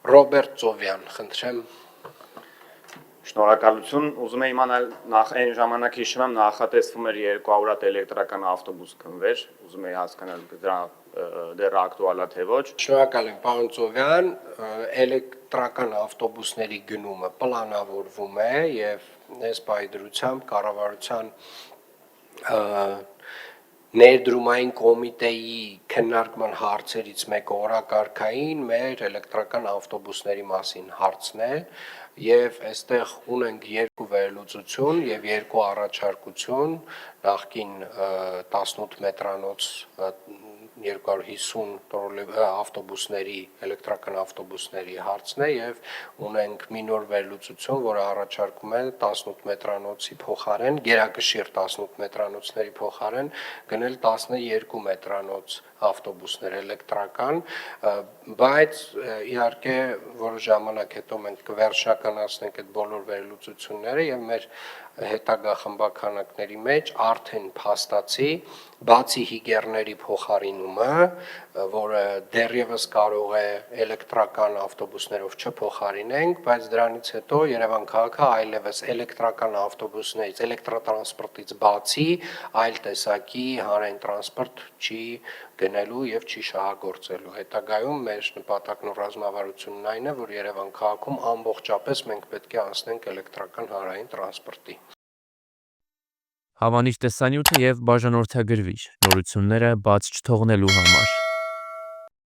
Ռոբերտ Ծովյան, խնդրեմ։ Շնորհակալություն, ուզում եմ իմանալ այն ժամանակ հիշում եմ նախատեսվում էր 200 հատ էլեկտրական ավտոբուս գնվեր, ուզում եմ հասկանալ դրա դեռ ակտուալ է թե ոչ։ Շնորհակալ եմ, պարոն Ծովյան, էլեկտրական ավտոբուսների գնումը պլանավորվում է եւ այս պայդրությամբ կառավարության ներդրումային կոմիտեի քննարկման հարցերից մեկը օրակարգային մեր էլեկտրական ավտոբուսների մասին հարցն է եւ այստեղ ունենք երկու վերլուծություն եւ երկու առաջարկություն նախկին 18 մետրանոց 250 ավտոբուսների էլեկտրական ավտոբուսների հարցն է եւ ունենք մի նոր վերլուծություն, որը առաջարկում է 18 մետրանոցի փոխարեն գերակշիռ 18 մետրանոցների փոխարեն գնել 12 մետրանոց ավտոբուսներ էլեկտրական, բայց իհարկե որոշ ժամանակ հետո մենք կվերջականացնենք այդ բոլոր վերլուծությունները եւ մեր հետագա խմբականակների մեջ արդեն փաստացի բացի հիգերների փոխարինումը, որը դեռևս կարող է էլեկտրական ավտոբուսներով չփոխարինենք, բայց դրանից հետո Երևան քաղաքը այլևս էլեկտրական ավտոբուսներից, էլեկտրատրանսպորտից բացի այլ տեսակի հանրային տրանսպորտ չի գնելու եւ չի շահագործելու։ Հետագայում մեր նպատակն ու ռազմավարությունն այն է, որ Երևան քաղաքում ամբողջապես մենք պետք է անցնենք էլեկտրական հանրային տրանսպորտի։ Հավանիչ տեսանյութ եւ բաժանորդագրվիչ նորությունները բաց չթողնելու համար